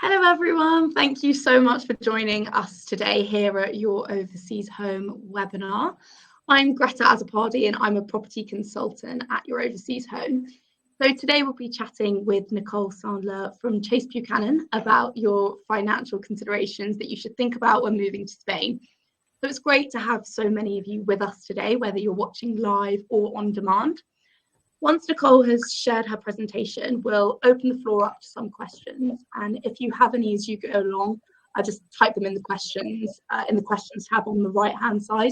Hello everyone, thank you so much for joining us today here at Your Overseas Home webinar. I'm Greta Azzopardi and I'm a property consultant at Your Overseas Home. So today we'll be chatting with Nicole Sandler from Chase Buchanan about your financial considerations that you should think about when moving to Spain. So it's great to have so many of you with us today, whether you're watching live or on demand. Once Nicole has shared her presentation, we'll open the floor up to some questions. And if you have any as you go along, just type them in the questions tab on the right-hand side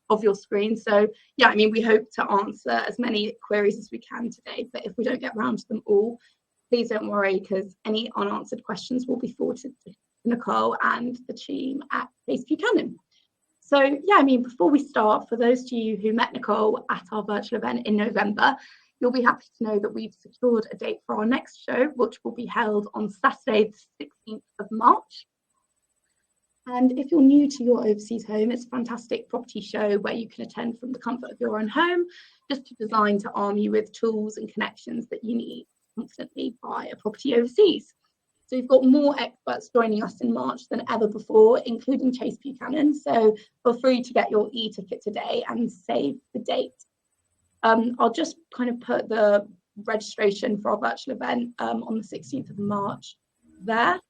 of your screen. So yeah, I mean, we hope to answer as many queries as we can today, but if we don't get around to them all, please don't worry, because any unanswered questions will be forwarded to Nicole and the team at Chase Buchanan. So yeah, I mean, before we start, for those of you who met Nicole at our virtual event in November, you'll be happy to know that we've secured a date for our next show, which will be held on Saturday, the 16th of March. And if you're new to Your Overseas Home, it's a fantastic property show where you can attend from the comfort of your own home, just designed to arm you with tools and connections that you need to constantly buy a property overseas. So we've got more experts joining us in March than ever before, including Chase Buchanan. So feel free to get your e-ticket today and save the date. I'll just kind of put the registration for our virtual event on the 16th of March there.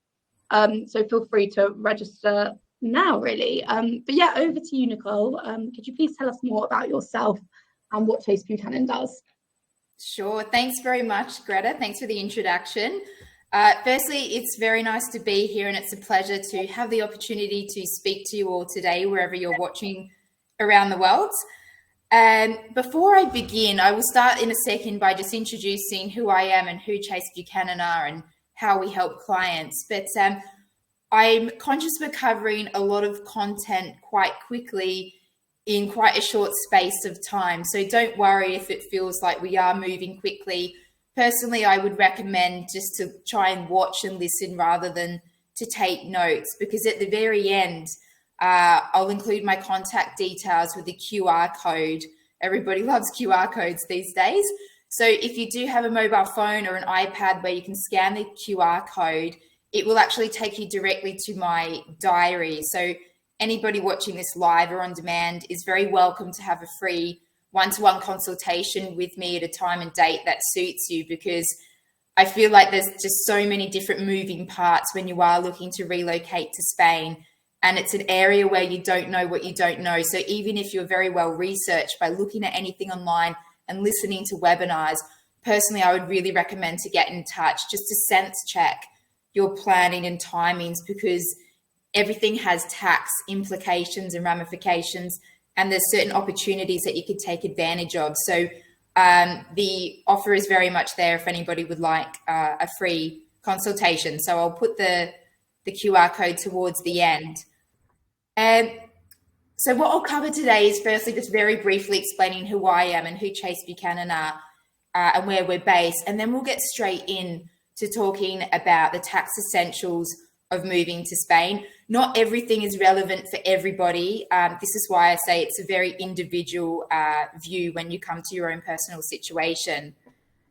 So feel free to register now, really. But yeah, over to you, Nicole. Could you please tell us more about yourself and what Chase Buchanan does? Sure. Thanks very much, Greta. Thanks for the introduction. Firstly, it's very nice to be here, and it's a pleasure to have the opportunity to speak to you all today, wherever you're watching around the world. And before I begin, I will start in a second by just introducing who I am and who Chase Buchanan are and how we help clients. But I'm conscious we're covering a lot of content quite quickly in quite a short space of time. So don't worry if it feels like we are moving quickly. Personally, I would recommend just to try and watch and listen rather than to take notes, because at the very end, I'll include my contact details with the QR code. Everybody loves QR codes these days. So if you do have a mobile phone or an iPad where you can scan the QR code, it will actually take you directly to my diary. So anybody watching this live or on demand is very welcome to have a free one-to-one consultation with me at a time and date that suits you, because I feel like there's just so many different moving parts when you are looking to relocate to Spain. And it's an area where you don't know what you don't know. So even if you're very well researched by looking at anything online and listening to webinars, personally, I would really recommend to get in touch just to sense check your planning and timings, because everything has tax implications and ramifications, and there's certain opportunities that you could take advantage of. So the offer is very much there if anybody would like a free consultation. So I'll put the QR code towards the end. So what I'll cover today is firstly just very briefly explaining who I am and who Chase Buchanan are and where we're based. And then we'll get straight in to talking about the tax essentials of moving to Spain. Not everything is relevant for everybody. This is why I say it's a very individual view when you come to your own personal situation.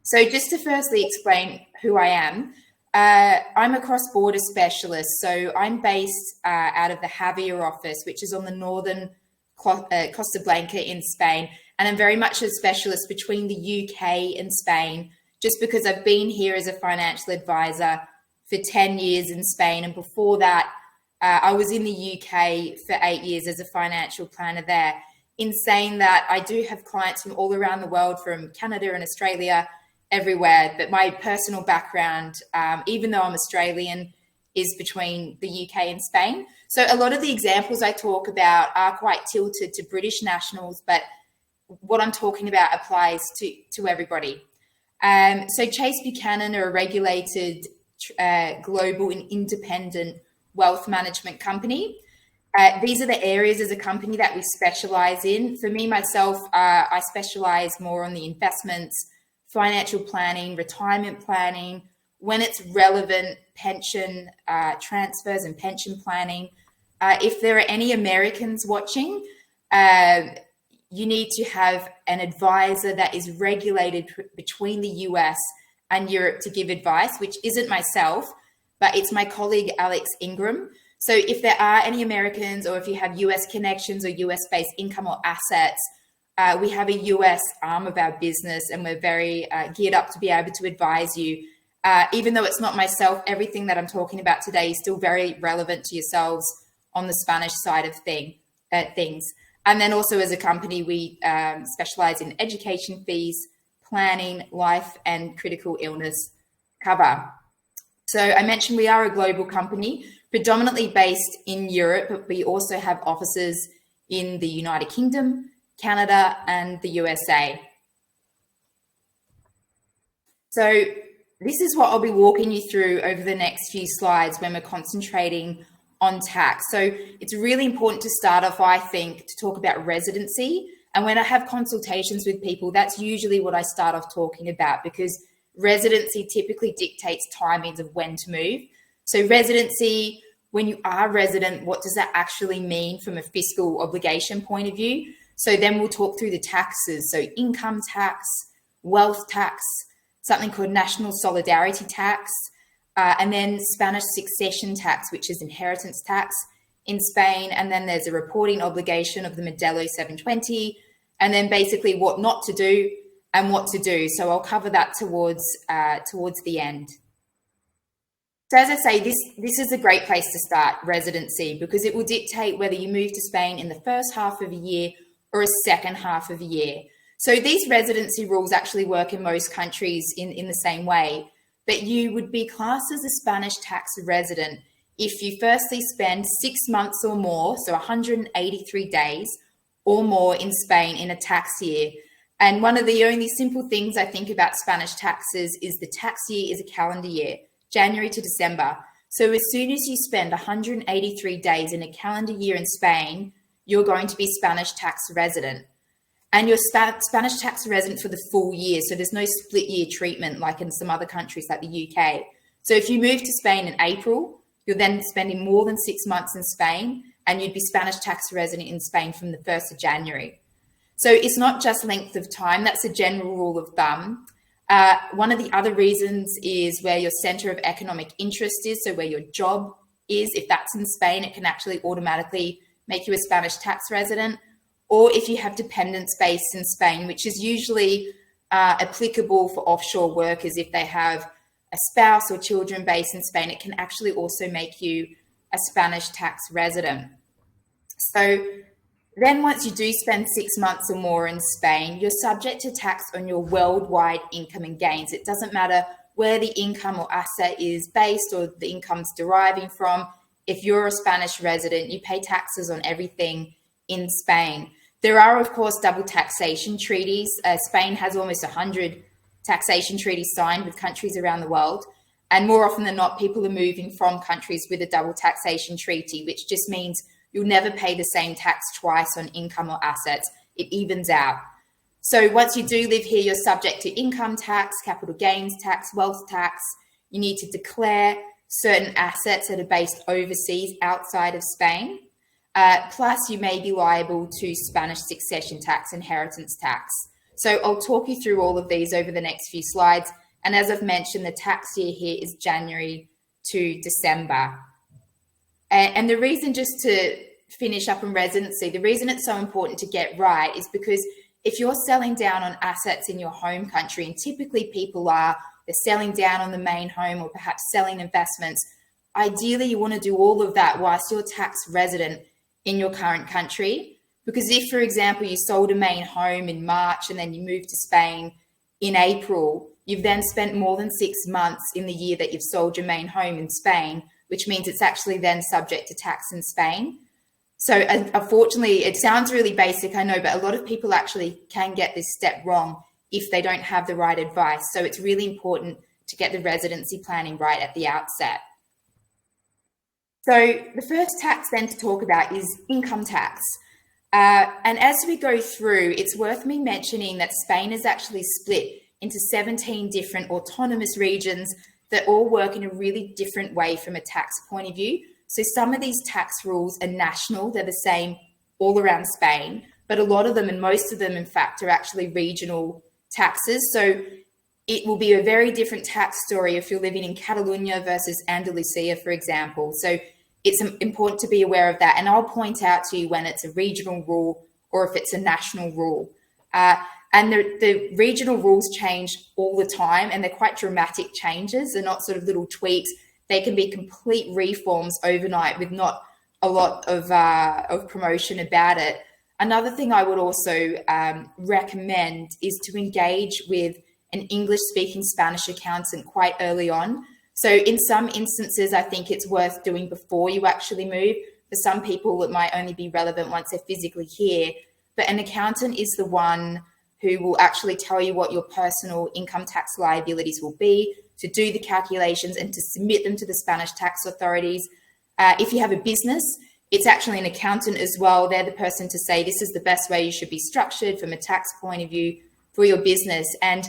So just to firstly explain who I am, I'm a cross-border specialist. So I'm based out of the Javier office, which is on the northern Costa Blanca in Spain. And I'm very much a specialist between the UK and Spain, just because I've been here as a financial advisor for 10 years in Spain. And before that, I was in the UK for 8 years as a financial planner there. In saying that, I do have clients from all around the world, from Canada and Australia, everywhere. But my personal background, even though I'm Australian, is between the UK and Spain. So a lot of the examples I talk about are quite tilted to British nationals, but what I'm talking about applies to everybody. So Chase Buchanan are a regulated global and independent wealth management company. These are the areas as a company that we specialize in. For me, myself, I specialize more on the investments, financial planning, retirement planning, when it's relevant, pension transfers and pension planning. If there are any Americans watching, you need to have an advisor that is regulated between the US and Europe to give advice, which isn't myself. but it's my colleague, Alex Ingram. So if there are any Americans, or if you have US connections or US-based income or assets, we have a US arm of our business, and we're very geared up to be able to advise you. Even though it's not myself, everything that I'm talking about today is still very relevant to yourselves on the Spanish side of things. And then also as a company, we specialize in education fees, planning, life and critical illness cover. So I mentioned we are a global company, predominantly based in Europe, but we also have offices in the United Kingdom, Canada, and the USA. So this is what I'll be walking you through over the next few slides when we're concentrating on tax. So it's really important to start off, I think, to talk about residency. And when I have consultations with people, that's usually what I start off talking about, because residency typically dictates timings of when to move. So residency, when you are resident, what does that actually mean from a fiscal obligation point of view? So then we'll talk through the taxes. So income tax, wealth tax, something called national solidarity tax, and then Spanish succession tax, which is inheritance tax in Spain. And then there's a reporting obligation of the Modelo 720, and then basically what not to do and what to do. So I'll cover that towards the end. So as I say, this is a great place to start, residency, because it will dictate whether you move to Spain in the first half of a year or a second half of a year. So these residency rules actually work in most countries in the same way, but you would be classed as a Spanish tax resident if you firstly spend 6 months or more, so 183 days or more in Spain in a tax year. And one of the only simple things I think about Spanish taxes is the tax year is a calendar year, January to December. So as soon as you spend 183 days in a calendar year in Spain, you're going to be Spanish tax resident. And you're Spanish tax resident for the full year. So there's no split year treatment like in some other countries like the UK. So if you move to Spain in April, you're then spending more than 6 months in Spain, and you'd be Spanish tax resident in Spain from the 1st of January. So it's not just length of time. That's a general rule of thumb. One of the other reasons is where your center of economic interest is. So where your job is, if that's in Spain, it can actually automatically make you a Spanish tax resident. Or if you have dependents based in Spain, which is usually applicable for offshore workers. If they have a spouse or children based in Spain, it can actually also make you a Spanish tax resident. So then once you do spend 6 months or more in Spain, you're subject to tax on your worldwide income and gains. It doesn't matter where the income or asset is based or the income's deriving from. If you're a Spanish resident, you pay taxes on everything in Spain. There are, of course, double taxation treaties. Spain has almost 100 taxation treaties signed with countries around the world. And more often than not, people are moving from countries with a double taxation treaty, which just means you'll never pay the same tax twice on income or assets. It evens out. So once you do live here, you're subject to income tax, capital gains tax, wealth tax. You need to declare certain assets that are based overseas outside of Spain. Plus, you may be liable to Spanish succession tax, inheritance tax. So I'll talk you through all of these over the next few slides. And as I've mentioned, the tax year here is January to December. And the reason, just to finish up on residency, the reason it's so important to get right is because if you're selling down on assets in your home country, and typically people are, they're selling down on the main home or perhaps selling investments, ideally you want to do all of that whilst you're tax resident in your current country. Because if, for example, you sold a main home in March and then you moved to Spain in April, you've then spent more than 6 months in the year that you've sold your main home in Spain, which means it's actually then subject to tax in Spain. So unfortunately, it sounds really basic, I know, but a lot of people actually can get this step wrong if they don't have the right advice. So it's really important to get the residency planning right at the outset. So the first tax then to talk about is income tax. And as we go through, it's worth me mentioning that Spain is actually split into 17 different autonomous regions that all work in a really different way from a tax point of view. So some of these tax rules are national, they're the same all around Spain, but a lot of them, and most of them in fact, are actually regional taxes. So it will be a very different tax story if you're living in Catalonia versus Andalusia, for example. So it's important to be aware of that. And I'll point out to you when it's a regional rule or if it's a national rule. And the regional rules change all the time, and they're quite dramatic changes. They're not sort of little tweaks. They can be complete reforms overnight with not a lot of promotion about it. Another thing I would also recommend is to engage with an English-speaking Spanish accountant quite early on. So in some instances, I think it's worth doing before you actually move. For some people, it might only be relevant once they're physically here. But an accountant is the one who will actually tell you what your personal income tax liabilities will be, to do the calculations and to submit them to the Spanish tax authorities. If you have a business, it's actually an accountant as well. They're the person to say, this is the best way you should be structured from a tax point of view for your business. And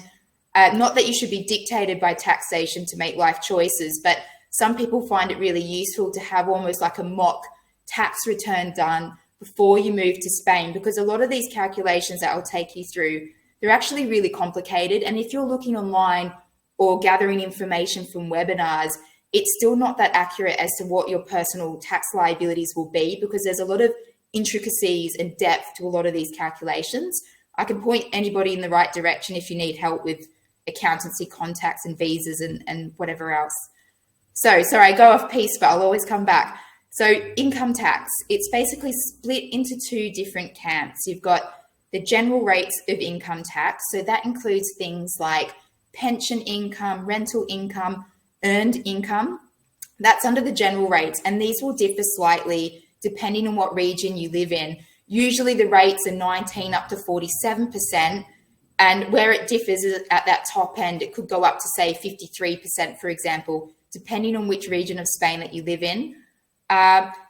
not that you should be dictated by taxation to make life choices, but some people find it really useful to have almost like a mock tax return done before you move to Spain, because a lot of these calculations that I'll take you through, they're actually really complicated. And if you're looking online or gathering information from webinars, it's still not that accurate as to what your personal tax liabilities will be, because there's a lot of intricacies and depth to a lot of these calculations. I can point anybody in the right direction if you need help with accountancy contacts and visas and whatever else. So sorry, I go off piece, but I'll always come back. So income tax, it's basically split into two different camps. You've got the general rates of income tax. So that includes things like pension income, rental income, earned income. That's under the general rates. And these will differ slightly depending on what region you live in. Usually the rates are 19 up to 47%. And where it differs is at that top end, it could go up to say 53%, for example, depending on which region of Spain that you live in.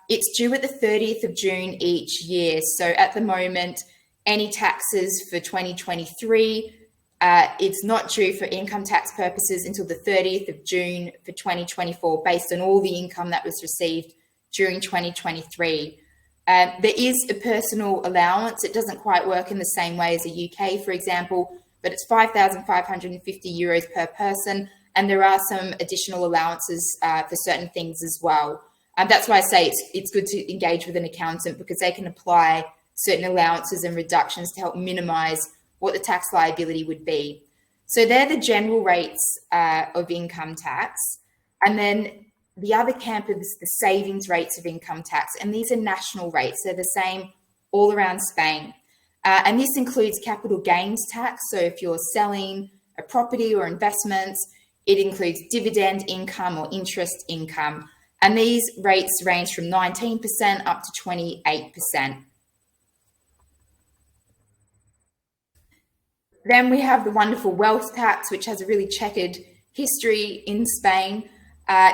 It's due at the 30th of June each year. So at the moment, any taxes for 2023, it's not due for income tax purposes until the 30th of June for 2024, based on all the income that was received during 2023. There is a personal allowance. It doesn't quite work in the same way as the UK, for example, but it's €5,550 per person. And there are some additional allowances for certain things as well. That's why I say it's good to engage with an accountant, because they can apply certain allowances and reductions to help minimize what the tax liability would be. So they're the general rates of income tax. And then the other camp is the savings rates of income tax. And these are national rates. They're the same all around Spain. And this includes capital gains tax. So if you're selling a property or investments, it includes dividend income or interest income. And these rates range from 19% up to 28%. Then we have the wonderful wealth tax, which has a really checkered history in Spain.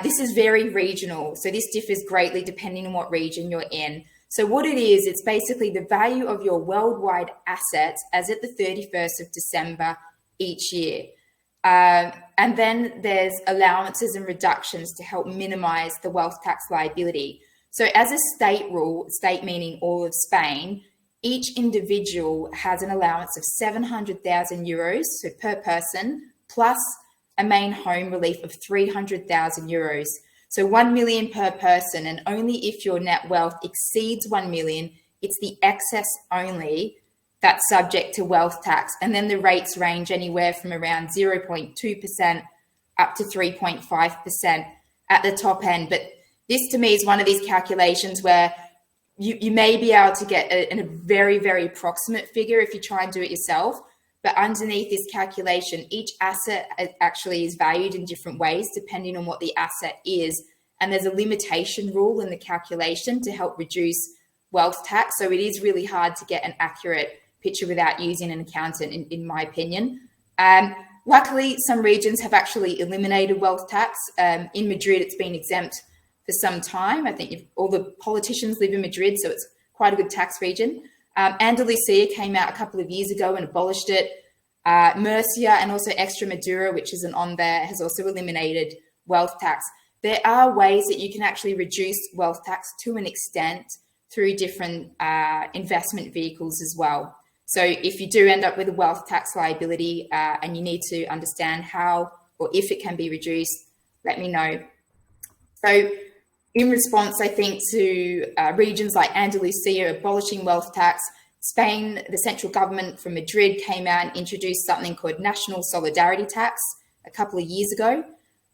This is very regional. So this differs greatly depending on what region you're in. So what it is, it's basically the value of your worldwide assets as at the 31st of December each year. And then there's allowances and reductions to help minimize the wealth tax liability. So as a state rule, state meaning all of Spain, each individual has an allowance of €700,000 so per person, plus a main home relief of €300,000. So 1 million per person, and only if your net wealth exceeds 1 million, it's the excess only that's subject to wealth tax. And then the rates range anywhere from around 0.2% up to 3.5% at the top end. But this to me is one of these calculations where you may be able to get a very, very approximate figure if you try and do it yourself. But underneath this calculation, each asset actually is valued in different ways depending on what the asset is. And there's a limitation rule in the calculation to help reduce wealth tax. So it is really hard to get an accurate picture without using an accountant, in my opinion. Luckily, some regions have actually eliminated wealth tax. In Madrid, it's been exempt for some time. I think all the politicians live in Madrid, so it's quite a good tax region. Andalusia came out a couple of years ago and abolished it. Murcia and also Extremadura, which isn't on there, has also eliminated wealth tax. There are ways that you can actually reduce wealth tax to an extent through different investment vehicles as well. So if you do end up with a wealth tax liability and you need to understand how or if it can be reduced, let me know. So in response, I think, to regions like Andalusia abolishing wealth tax, Spain, the central government from Madrid came out and introduced something called national solidarity tax a couple of years ago.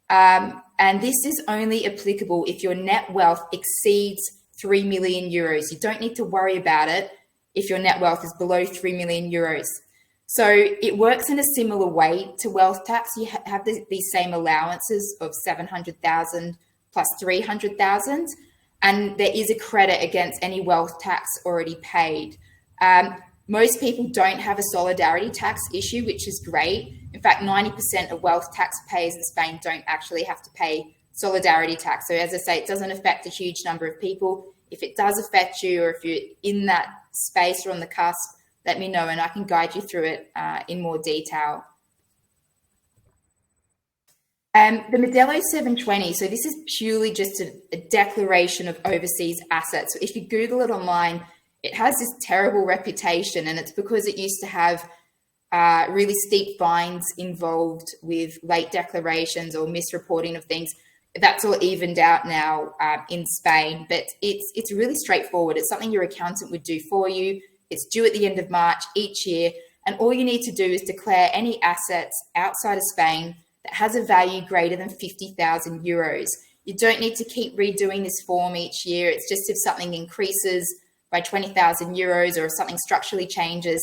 And this is only applicable if your net wealth exceeds 3 million euros. You don't need to worry about it if your net wealth is below 3 million euros. So it works in a similar way to wealth tax. You have these same allowances of 700,000 plus 300,000, and there is a credit against any wealth tax already paid. Most people don't have a solidarity tax issue, which is great. In fact, 90% of wealth taxpayers in Spain don't actually have to pay solidarity tax. So as I say, it doesn't affect a huge number of people. If it does affect you, or if you're in that space or on the cusp, let me know and I can guide you through it in more detail. The Modelo 720, so this is purely just a declaration of overseas assets. So if you Google it online, it has this terrible reputation, and it's because it used to have really steep fines involved with late declarations or misreporting of things. That's all evened out now in Spain, but it's really straightforward. It's something your accountant would do for you. It's due at the end of March each year, and all you need to do is declare any assets outside of Spain that has a value greater than 50,000 euros. You don't need to keep redoing this form each year. It's just if something increases by 20,000 euros or if something structurally changes.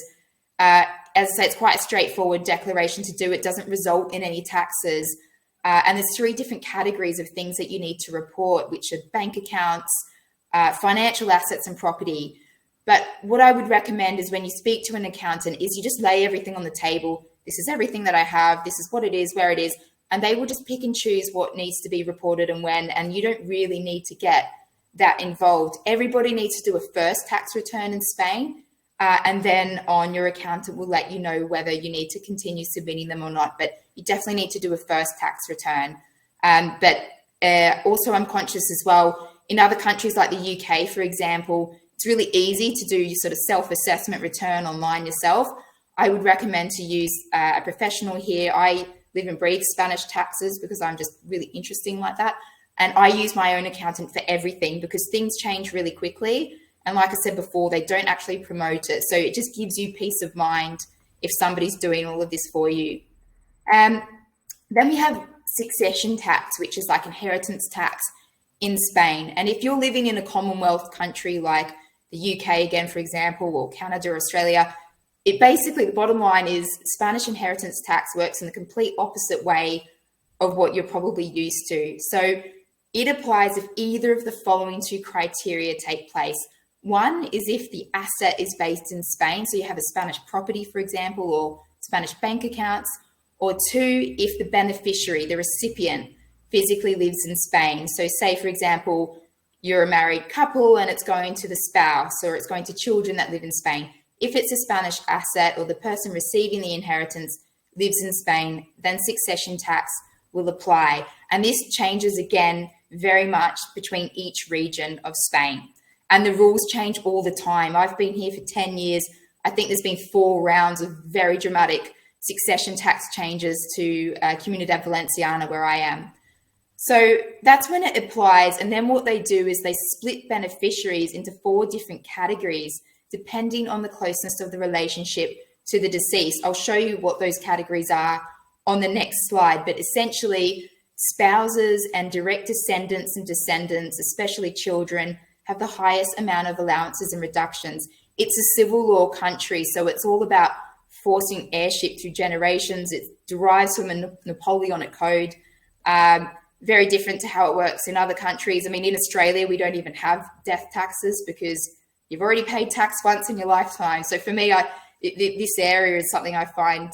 As I say, it's quite a straightforward declaration to do. It doesn't result in any taxes. And there's 3 different categories of things that you need to report, which are bank accounts, financial assets and property. But what I would recommend is when you speak to an accountant is you just lay everything on the table. This is everything that I have. This is what it is, where it is. And they will just pick and choose what needs to be reported and when. And you don't really need to get that involved. Everybody needs to do a first tax return in Spain. And then on your accountant will let you know whether you need to continue submitting them or not. But you definitely need to do a first tax return. But also I'm conscious as well, in other countries like the UK, for example, it's really easy to do your sort of self-assessment return online yourself. I would recommend to use a professional here. I live and breathe Spanish taxes because I'm just really interesting like that. And I use my own accountant for everything because things change really quickly. And like I said before, they don't actually promote it. So it just gives you peace of mind if somebody's doing all of this for you. Then we have succession tax, which is like inheritance tax in Spain. And if you're living in a Commonwealth country like the UK, again, for example, or Canada or Australia, it basically, the bottom line is Spanish inheritance tax works in the complete opposite way of what you're probably used to. So it applies if either of the following 2 criteria take place. One is if the asset is based in Spain, so you have a Spanish property, for example, or Spanish bank accounts, or 2, if the beneficiary, the recipient, physically lives in Spain. So say, for example, you're a married couple and it's going to the spouse or it's going to children that live in Spain. If it's a Spanish asset or the person receiving the inheritance lives in Spain, then succession tax will apply. And this changes again very much between each region of Spain. And the rules change all the time. I've been here for 10 years. I think there's been 4 rounds of very dramatic succession tax changes to Comunidad Valenciana, where I am. So that's when it applies. And then what they do is they split beneficiaries into 4 different categories, depending on the closeness of the relationship to the deceased. I'll show you what those categories are on the next slide. But essentially, spouses and direct descendants and descendants, especially children, have the highest amount of allowances and reductions. It's a civil law country, so it's all about forcing heirship through generations. It derives from a Napoleonic code, very different to how it works in other countries. I mean, in Australia, we don't even have death taxes because you've already paid tax once in your lifetime. So for me, this area is something I find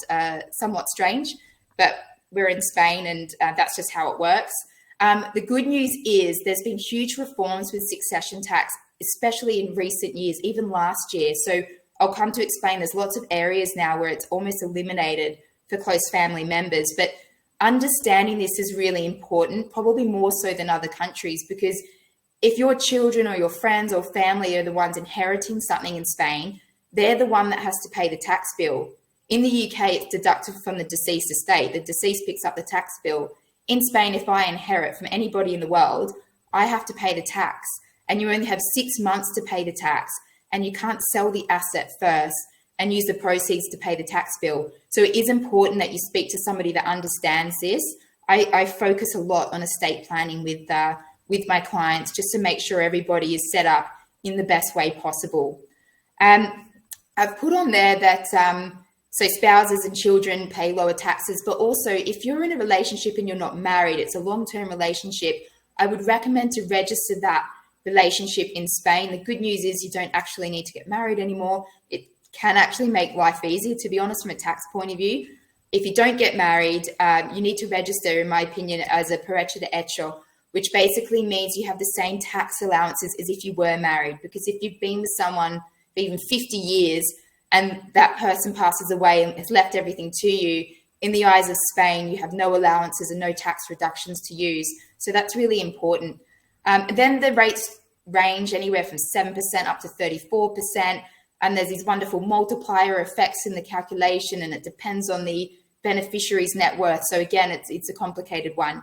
somewhat strange, but we're in Spain and that's just how it works. The good news is there's been huge reforms with succession tax, especially in recent years, even last year. So I'll come to explain there's lots of areas now where it's almost eliminated for close family members. But understanding this is really important, probably more so than other countries, because if your children or your friends or family are the ones inheriting something in Spain, they're the one that has to pay the tax bill. In the UK, it's deducted from the deceased estate. The deceased picks up the tax bill. In Spain, if I inherit from anybody in the world, I have to pay the tax, and you only have 6 months to pay the tax, and you can't sell the asset first and use the proceeds to pay the tax bill. So it is important that you speak to somebody that understands this. I focus a lot on estate planning with my clients, just to make sure everybody is set up in the best way possible. I've put on there that so spouses and children pay lower taxes, but also if you're in a relationship and you're not married, it's a long-term relationship, I would recommend to register that relationship in Spain. The good news is you don't actually need to get married anymore. It can actually make life easier, to be honest, from a tax point of view. If you don't get married, you need to register, in my opinion, as a pareja de hecho, which basically means you have the same tax allowances as if you were married. Because if you've been with someone for even 50 years and that person passes away and has left everything to you, in the eyes of Spain, you have no allowances and no tax reductions to use. So that's really important. Then the rates range anywhere from 7% up to 34%. And there's these wonderful multiplier effects in the calculation, and it depends on the beneficiary's net worth. So again, it's a complicated one.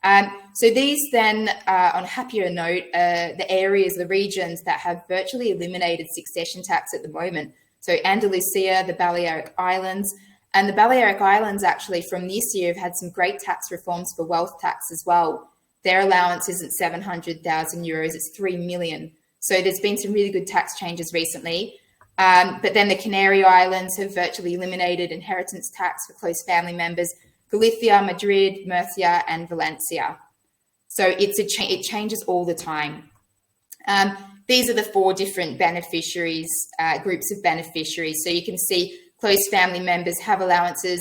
So these then, on a happier note, the areas, the regions that have virtually eliminated succession tax at the moment. So Andalusia, the Balearic Islands, and the Balearic Islands actually from this year have had some great tax reforms for wealth tax as well. Their allowance isn't 700,000 euros, it's 3 million. So there's been some really good tax changes recently. But then the Canary Islands have virtually eliminated inheritance tax for close family members. Galicia, Madrid, Murcia, and Valencia. So it changes all the time. These are the 4 different beneficiaries, groups of beneficiaries. So you can see close family members have allowances.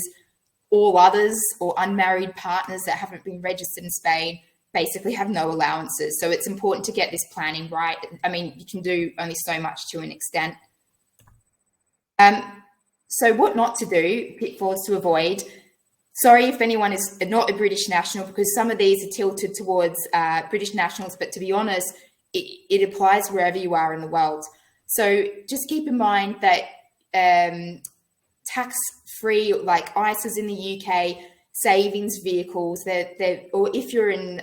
All others or unmarried partners that haven't been registered in Spain basically have no allowances. So it's important to get this planning right. I mean, you can do only so much to an extent. So what not to do, pitfalls to avoid. Sorry if anyone is not a British national, because some of these are tilted towards British nationals, but to be honest, it applies wherever you are in the world. So just keep in mind that tax-free, like ISAs in the UK, savings vehicles, or if you're in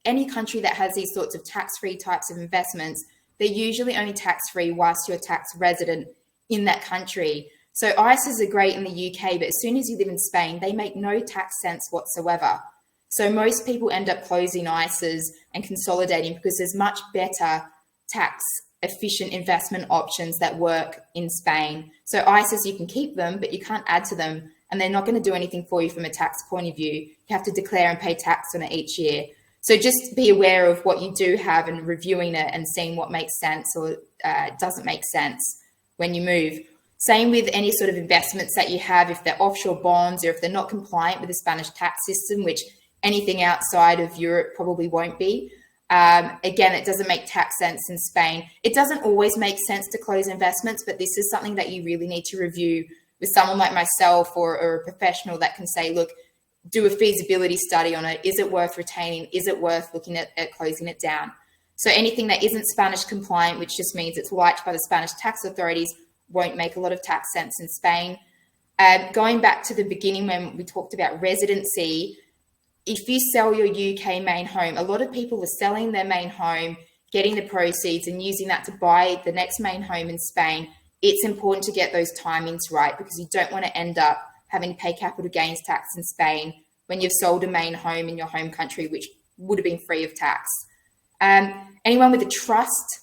any country that has these sorts of tax-free types of investments, they're usually only tax-free whilst you're tax resident in that country. So ISAs are great in the UK, but as soon as you live in Spain, they make no tax sense whatsoever. So most people end up closing ISAs and consolidating because there's much better tax efficient investment options that work in Spain. So ISAs, you can keep them, but you can't add to them, and they're not going to do anything for you from a tax point of view. You have to declare and pay tax on it each year. So just be aware of what you do have and reviewing it and seeing what makes sense or doesn't make sense when you move. Same with any sort of investments that you have, if they're offshore bonds or if they're not compliant with the Spanish tax system, which anything outside of Europe probably won't be. Again, it doesn't make tax sense in Spain. It doesn't always make sense to close investments, but this is something that you really need to review with someone like myself or a professional that can say, look, do a feasibility study on it. Is it worth retaining? Is it worth looking at closing it down? So anything that isn't Spanish compliant, which just means it's liked by the Spanish tax authorities, won't make a lot of tax sense in Spain. Going back to the beginning when we talked about residency, if you sell your UK main home, a lot of people are selling their main home, getting the proceeds and using that to buy the next main home in Spain. It's important to get those timings right because you don't want to end up having to pay capital gains tax in Spain when you've sold a main home in your home country, which would have been free of tax. Anyone with a trust,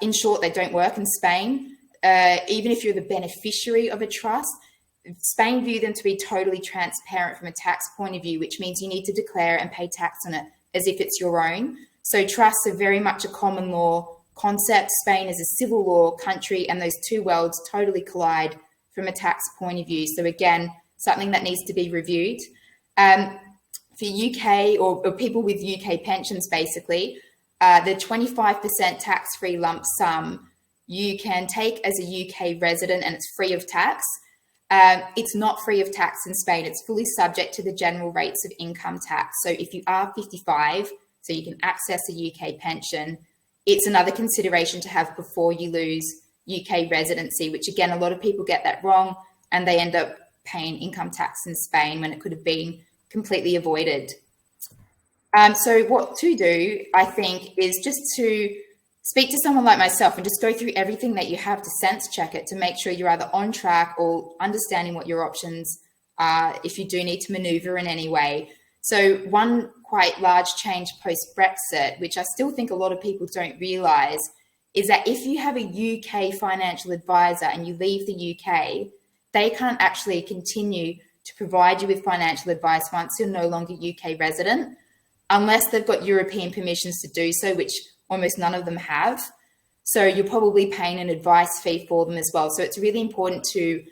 in short, they don't work in Spain. Even if you're the beneficiary of a trust, Spain view them to be totally transparent from a tax point of view, which means you need to declare and pay tax on it as if it's your own. So trusts are very much a common law concept. Spain is a civil law country, and those two worlds totally collide from a tax point of view. So again, something that needs to be reviewed. For UK or people with UK pensions, basically, the 25% tax-free lump sum you can take as a UK resident, and it's free of tax. It's not free of tax in Spain. It's fully subject to the general rates of income tax. So if you are 55, so you can access a UK pension, it's another consideration to have before you lose UK residency, which again, a lot of people get that wrong and they end up paying income tax in Spain when it could have been completely avoided. So what to do, I think, is just to speak to someone like myself and just go through everything that you have to sense check it to make sure you're either on track or understanding what your options are if you do need to maneuver in any way. So one quite large change post-Brexit, which I still think a lot of people don't realise, is that if you have a UK financial advisor and you leave the UK, they can't actually continue to provide you with financial advice once you're no longer UK resident, unless they've got European permissions to do so, which almost none of them have. So you're probably paying an advice fee for them as well. So it's really important to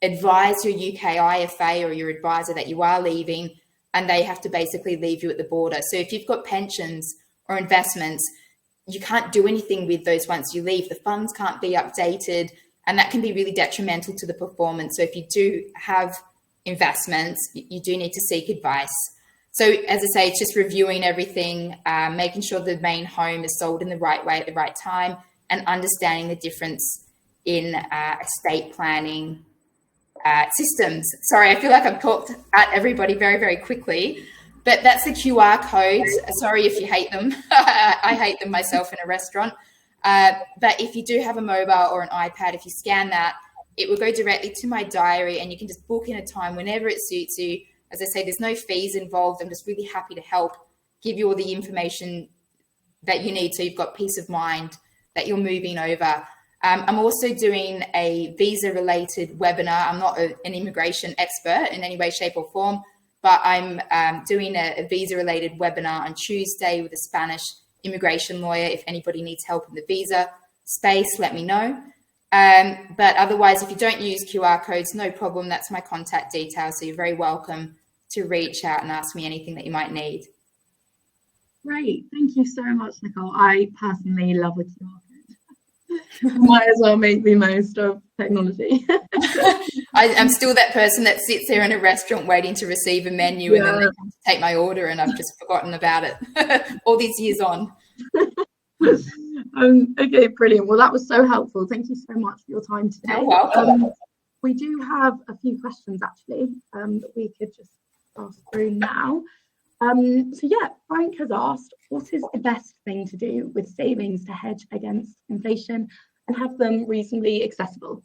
advise your UK IFA or your advisor that you are leaving, and they have to basically leave you at the border. So if you've got pensions or investments, you can't do anything with those once you leave. The funds can't be updated, and that can be really detrimental to the performance. So if you do have investments, you do need to seek advice. So as I say, it's just reviewing everything, making sure the main home is sold in the right way at the right time, and understanding the difference in estate planning systems. Sorry, I feel like I've talked at everybody very, very quickly, but that's the QR codes. Sorry if you hate them. I hate them myself in a restaurant. But if you do have a mobile or an iPad, if you scan that, it will go directly to my diary and you can just book in a time whenever it suits you. As I say, there's no fees involved. I'm just really happy to help give you all the information that you need so you've got peace of mind that you're moving over. I'm also doing a visa-related webinar. I'm not an immigration expert in any way, shape or form, but I'm doing a visa-related webinar on Tuesday with a Spanish immigration lawyer. If anybody needs help in the visa space, let me know. But otherwise, if you don't use QR codes, no problem. That's my contact details. So you're very welcome to reach out and ask me anything that you might need. Great. Thank you so much, Nicole. I personally love a QR code. Might as well make the most of technology. I'm still that person that sits there in a restaurant waiting to receive a menu and then they come to take my order and I've just forgotten about it all these years on. Okay, brilliant. Well, that was so helpful. Thank you so much for your time today. You're welcome. We do have a few questions actually that we could just pass through now. So yeah, Frank has asked, what is the best thing to do with savings to hedge against inflation and have them reasonably accessible?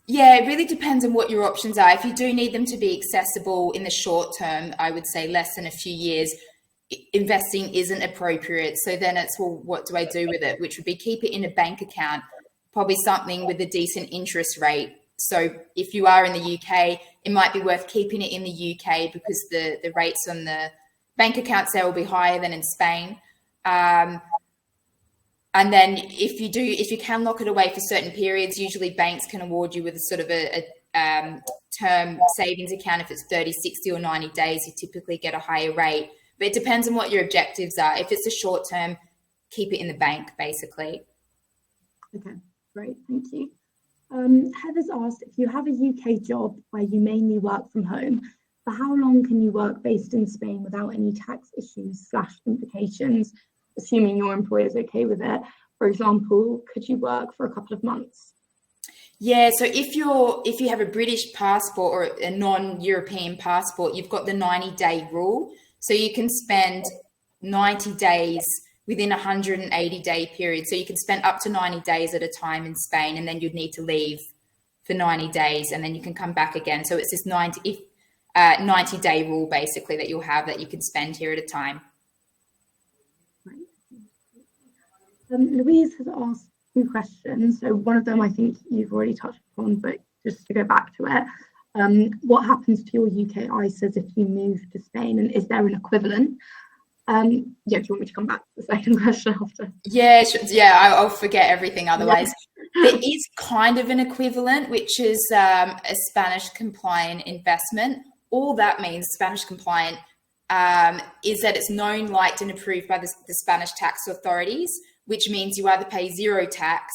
Yeah, it really depends on what your options are. If you do need them to be accessible in the short term, I would say less than a few years, investing isn't appropriate. So then it's, well, what do I do with it? Which would be keep it in a bank account, probably something with a decent interest rate. So if you are in the UK, it might be worth keeping it in the UK because the rates on the bank accounts there will be higher than in Spain. And then if you can lock it away for certain periods, usually banks can award you with a sort of a term savings account. If it's 30, 60 or 90 days, you typically get a higher rate. But it depends on what your objectives are. If it's a short term, keep it in the bank, basically. Okay, great. Thank you. Heather's asked, if you have a UK job where you mainly work from home, for how long can you work based in Spain without any tax issues / implications, assuming your employer is okay with it? For example, could you work for a couple of months? Yeah, so if you have a British passport or a non-European passport, you've got the 90-day rule. So you can spend 90 days within a 180-day period. So you can spend up to 90 days at a time in Spain, and then you'd need to leave for 90 days, and then you can come back again. So it's this 90-day rule, basically, that you'll have that you can spend here at a time. Louise has asked 2 questions. So one of them I think you've already touched upon, but just to go back to it, what happens to your UK ISAs if you move to Spain, and is there an equivalent? Yeah, do you want me to come back to the second question after? Yeah, I'll forget everything otherwise. Yeah. There is kind of an equivalent, which is a Spanish compliant investment. All that means, Spanish compliant, is that it's known, liked and approved by the Spanish tax authorities, which means you either pay 0 tax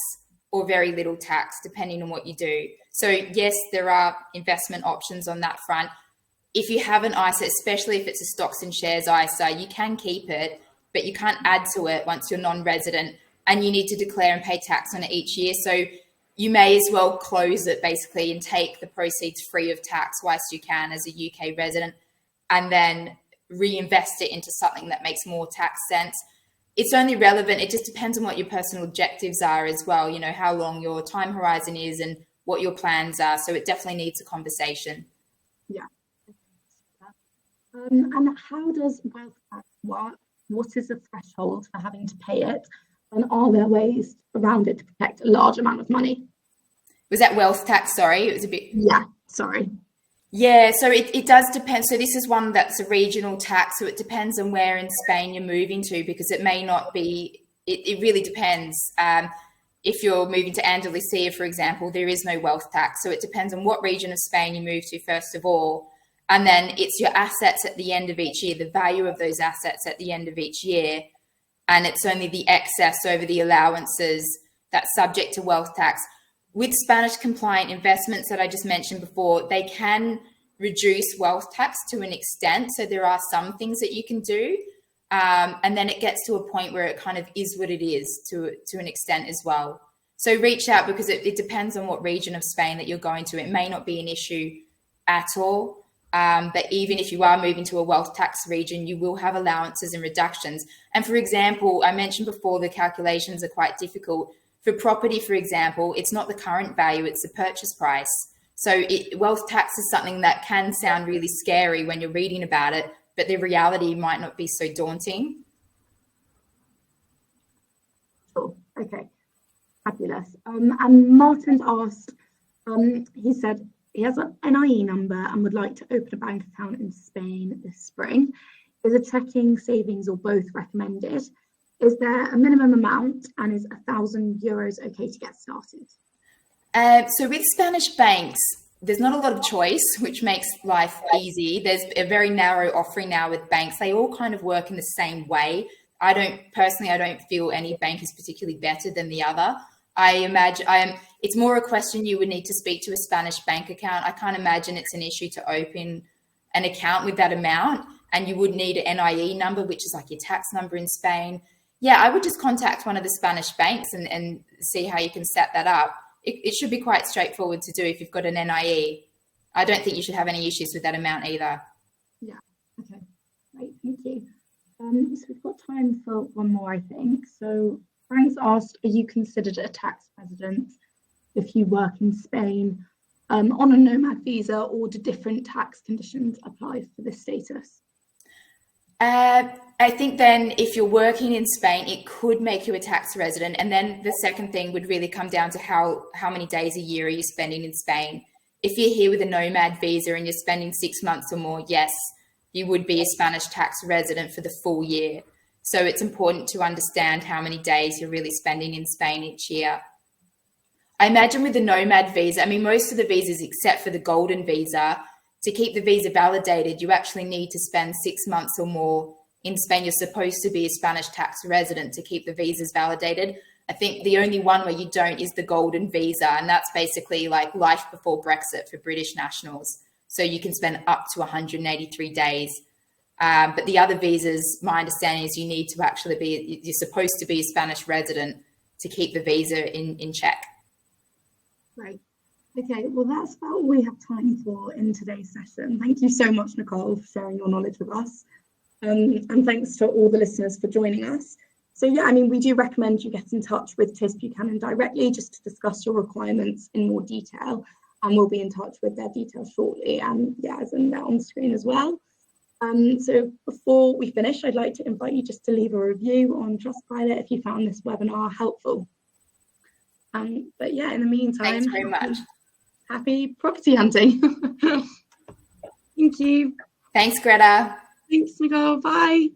or very little tax, depending on what you do. So yes, there are investment options on that front. If you have an ISA, especially if it's a stocks and shares ISA, you can keep it, but you can't add to it once you're non-resident. and you need to declare and pay tax on it each year. So you may as well close it basically and take the proceeds free of tax whilst you can as a UK resident, and then reinvest it into something that makes more tax sense. It's only relevant, it just depends on what your personal objectives are as well, you know, how long your time horizon is and what your plans are. So it definitely needs a conversation. Yeah. And how does wealth tax work? What is the threshold for having to pay it? And are there ways around it to protect a large amount of money? Was that wealth tax? Sorry, it was a bit... Yeah, sorry. Yeah, so it does depend. So this is one that's a regional tax. So it depends on where in Spain you're moving to, because it may not be, it really depends. If you're moving to Andalusia, for example, there is no wealth tax. So it depends on what region of Spain you move to, first of all. And then it's your assets at the end of each year, the value of those assets at the end of each year. And it's only the excess over the allowances that's subject to wealth tax. With Spanish compliant investments that I just mentioned before, they can reduce wealth tax to an extent. So there are some things that you can do. And then it gets to a point where it kind of is what it is to an extent as well. So reach out, because it depends on what region of Spain that you're going to. It may not be an issue at all. But even if you are moving to a wealth tax region, you will have allowances and reductions. And for example, I mentioned before, the calculations are quite difficult. For property, for example, it's not the current value, it's the purchase price. So wealth tax is something that can sound really scary when you're reading about it, but the reality might not be so daunting. Sure. Okay. Fabulous. And Martin's asked, he said he has an NIE number and would like to open a bank account in Spain this spring. Is a checking, savings, or both recommended? Is there a minimum amount, and is €1,000 okay to get started? So with Spanish banks, there's not a lot of choice, which makes life easy. There's a very narrow offering now with banks. They all kind of work in the same way. I don't feel any bank is particularly better than the other. It's more a question you would need to speak to a Spanish bank account. I can't imagine it's an issue to open an account with that amount, and you would need an NIE number, which is like your tax number in Spain. Yeah, I would just contact one of the Spanish banks and see how you can set that up. It should be quite straightforward to do if you've got an NIE. I don't think you should have any issues with that amount either. Yeah, okay, great, thank you. So we've got time for one more, I think. So Frank's asked, are you considered a tax resident if you work in Spain on a nomad visa, or do different tax conditions apply for this status? I think then if you're working in Spain, it could make you a tax resident. And then the second thing would really come down to how many days a year are you spending in Spain. If you're here with a nomad visa and you're spending 6 months or more, yes, you would be a Spanish tax resident for the full year. So it's important to understand how many days you're really spending in Spain each year. I imagine with the nomad visa, I mean, most of the visas except for the golden visa, to keep the visa validated, you actually need to spend 6 months or more in Spain. You're supposed to be a Spanish tax resident to keep the visas validated. I think the only one where you don't is the golden visa, and that's basically like life before Brexit for British nationals. So you can spend up to 183 days. But the other visas, my understanding is you're supposed to be a Spanish resident to keep the visa in check. Right. Okay, well, that's about all we have time for in today's session. Thank you so much, Nicole, for sharing your knowledge with us. And thanks to all the listeners for joining us. So yeah, I mean, we do recommend you get in touch with Chase Buchanan directly just to discuss your requirements in more detail. And we'll be in touch with their details shortly. And yeah, as in they're on screen as well. So before we finish, I'd like to invite you just to leave a review on Trustpilot if you found this webinar helpful. But yeah, in the meantime, thanks very much. Happy property hunting. Thank you. Thanks, Greta. Thanks, Nicole. Bye.